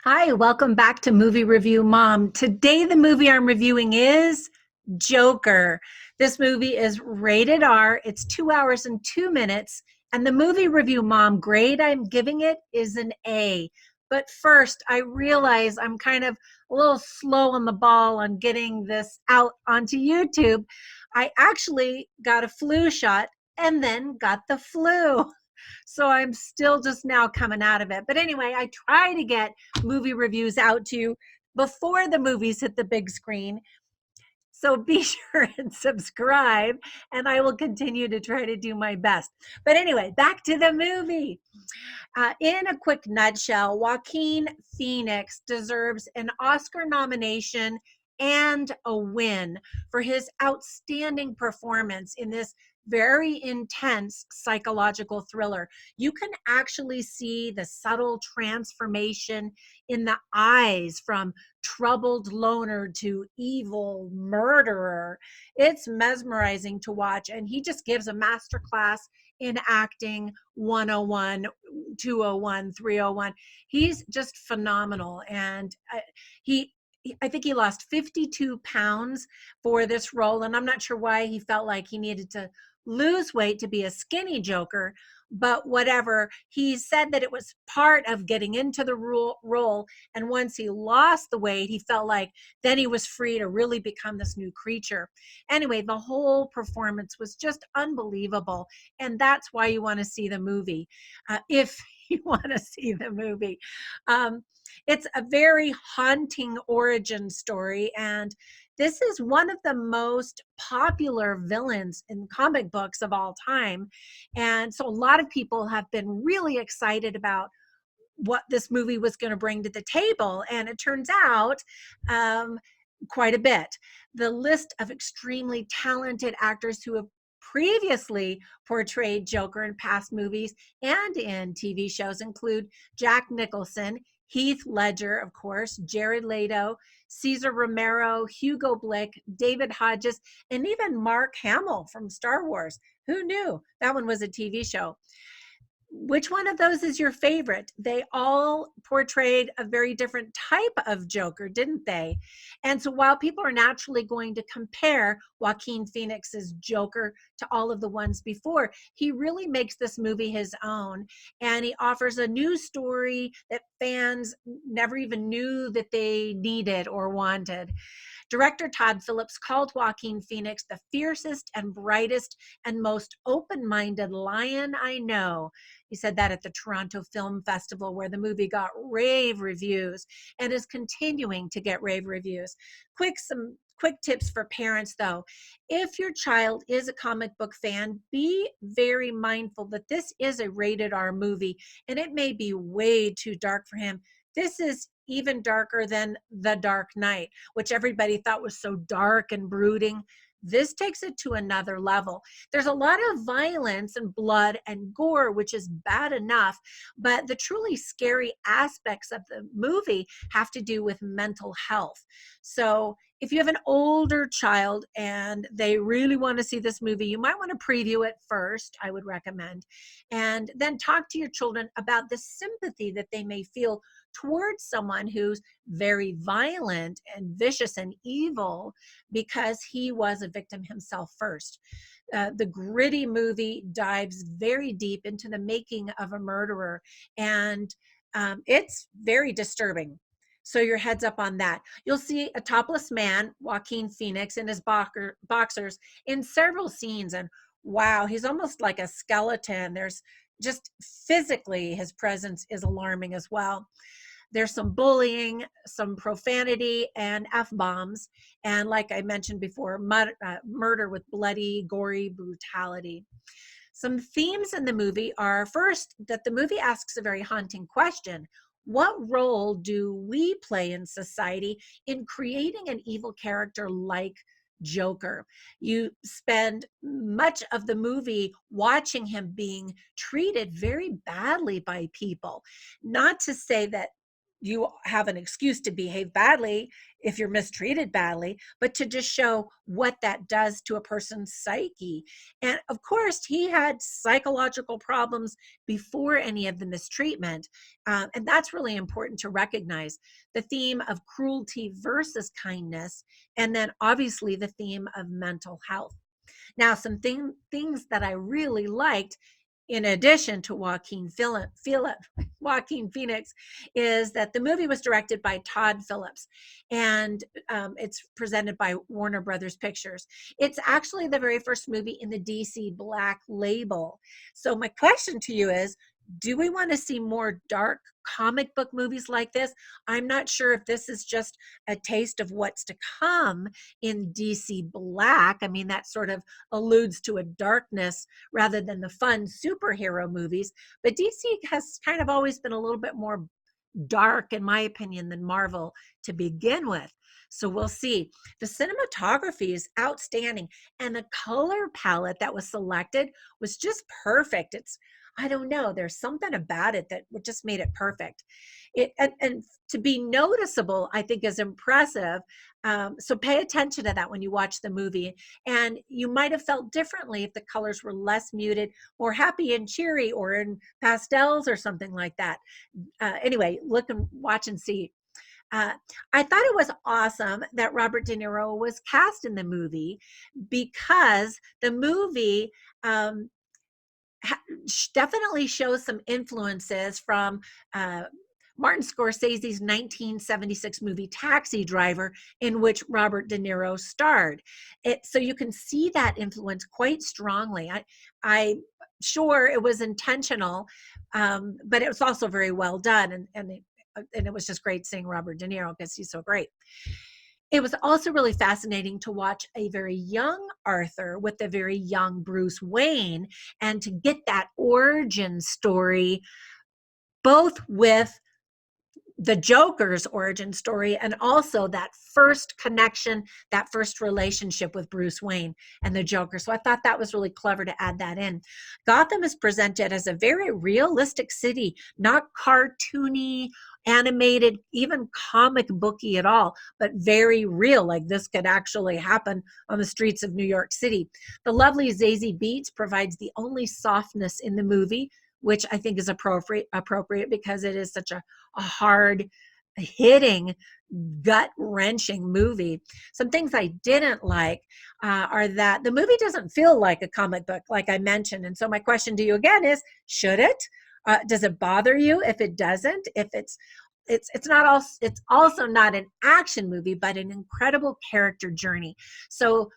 Hi, welcome back to Movie Review Mom. Today, the movie I'm reviewing is Joker. This movie is rated R. It's 2 hours and 2 minutes. And the Movie Review Mom grade I'm giving it is an A. But first, I realize I'm kind of a little slow on the ball on getting this out onto YouTube. I actually got a flu shot and then got the flu. So I'm still just now coming out of it. But anyway, I try to get movie reviews out to you before the movies hit the big screen. So be sure and subscribe, and I will continue to try to do my best. But anyway, back to the movie. In a quick nutshell, Joaquin Phoenix deserves an Oscar nomination and a win for his outstanding performance in this very intense psychological thriller. You can actually see the subtle transformation in the eyes from troubled loner to evil murderer. It's mesmerizing to watch, and he just gives a masterclass in acting 101, 201, 301. He's just phenomenal. And he, I think he lost 52 pounds for this role. And I'm not sure why he felt like he needed to lose weight to be a skinny Joker, but whatever. He said that it was part of getting into the role. And once he lost the weight, he felt like then he was free to really become this new creature. Anyway, the whole performance was just unbelievable. And that's why you want to see the movie. If you want to see the movie. It's a very haunting origin story, and this is one of the most popular villains in comic books of all time. And so a lot of people have been really excited about what this movie was going to bring to the table. And it turns out quite a bit. The list of extremely talented actors who have previously portrayed Joker in past movies and in TV shows include Jack Nicholson, Heath Ledger, of course, Jared Leto, Cesar Romero, Hugo Blick, David Hodges, and even Mark Hamill from Star Wars. Who knew that one was a TV show? Which one of those is your favorite? They all portrayed a very different type of Joker, didn't they? And so while people are naturally going to compare Joaquin Phoenix's Joker to all of the ones before, he really makes this movie his own. And he offers a new story that fans never even knew that they needed or wanted. Director Todd Phillips called Joaquin Phoenix the fiercest and brightest and most open minded lion I know. He said that at the Toronto Film Festival, where the movie got rave reviews and is continuing to get rave reviews. Some quick tips for parents, though. If your child is a comic book fan, be very mindful that this is a rated R movie and it may be way too dark for him. This is even darker than The Dark Knight, which everybody thought was so dark and brooding. This takes it to another level. There's a lot of violence and blood and gore, which is bad enough, but the truly scary aspects of the movie have to do with mental health. So if you have an older child and they really want to see this movie, you might want to preview it first, I would recommend, and then talk to your children about the sympathy that they may feel towards someone who's very violent and vicious and evil because he was a victim himself first. The gritty movie dives very deep into the making of a murderer, and it's very disturbing. So your heads up on that. You'll see a topless man, Joaquin Phoenix, in his boxers in several scenes, and wow, he's almost like a skeleton. There's just physically his presence is alarming as well. There's some bullying, some profanity, and F bombs. And like I mentioned before, murder with bloody, gory brutality. Some themes in the movie are first, that the movie asks a very haunting question. What role do we play in society in creating an evil character like Joker? You spend much of the movie watching him being treated very badly by people. Not to say that you have an excuse to behave badly if you're mistreated badly, but to just show what that does to a person's psyche. And of course, he had psychological problems before any of the mistreatment. And that's really important to recognize the theme of cruelty versus kindness, and then obviously the theme of mental health. Now, some things that I really liked, in addition to Joaquin Phoenix, is that the movie was directed by Todd Phillips, and it's presented by Warner Brothers Pictures. It's actually the very first movie in the DC Black Label. So my question to you is, do we want to see more dark comic book movies like this? I'm not sure if this is just a taste of what's to come in DC Black. I mean, that sort of alludes to a darkness rather than the fun superhero movies. But DC has kind of always been a little bit more dark, in my opinion, than Marvel to begin with. So we'll see. The cinematography is outstanding, and the color palette that was selected was just perfect. I don't know, there's something about it that just made it perfect. And to be noticeable, I think, is impressive. So pay attention to that when you watch the movie. And you might have felt differently if the colors were less muted, more happy and cheery, or in pastels or something like that. Anyway, look and watch and see. Uh, I thought it was awesome that Robert De Niro was cast in the movie, because the movie definitely shows some influences from uh, Martin Scorsese's 1976 movie Taxi Driver, in which Robert De Niro starred. So you can see that influence quite strongly. I sure it was intentional, but it was also very well done, and it was just great seeing Robert De Niro because he's so great. It was also really fascinating to watch a very young Arthur with a very young Bruce Wayne, and to get that origin story, both with the Joker's origin story and also that first connection, that first relationship with Bruce Wayne and the Joker. So I thought that was really clever to add that in. Gotham is presented as a very realistic city, not cartoony, animated, even comic booky at all, but very real, like this could actually happen on the streets of New York City. The lovely Zazie Beetz provides the only softness in the movie, which I think is appropriate because it is such a hard hitting, gut wrenching movie. Some things I didn't like are that the movie doesn't feel like a comic book, like I mentioned. And so my question to you again is, should it? Does it bother you if it doesn't? If it's not also, it's also not an action movie, but an incredible character journey. So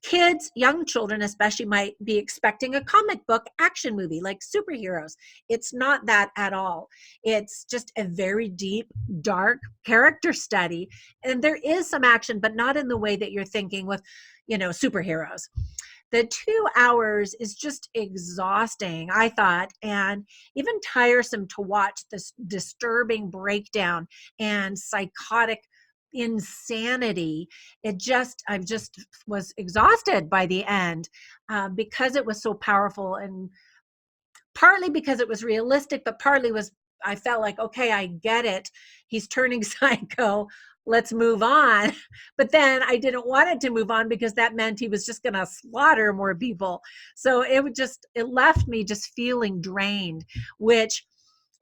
kids, young children especially, might be expecting a comic book action movie like superheroes. It's not that at all. It's just a very deep, dark character study. And there is some action, but not in the way that you're thinking with, superheroes. The 2 hours is just exhausting, I thought, and even tiresome to watch this disturbing breakdown and psychotic insanity. I just was exhausted by the end, because it was so powerful, and partly because it was realistic, but partly was, I felt like, okay, I get it. He's turning psycho. Let's move on. But then I didn't want it to move on because that meant he was just going to slaughter more people. So it left me just feeling drained, which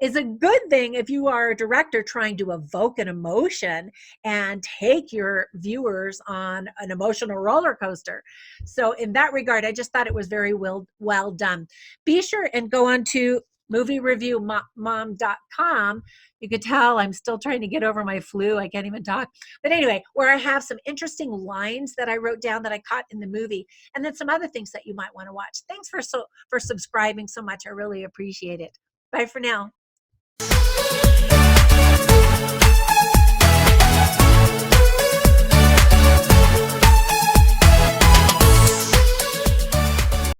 is a good thing if you are a director trying to evoke an emotion and take your viewers on an emotional roller coaster. So in that regard, I just thought it was very well done. Be sure and go on to moviereviewmom.com. You could tell I'm still trying to get over my flu. I can't even talk. But anyway, where I have some interesting lines that I wrote down that I caught in the movie, and then some other things that you might want to watch. Thanks for subscribing so much. I really appreciate it. Bye for now.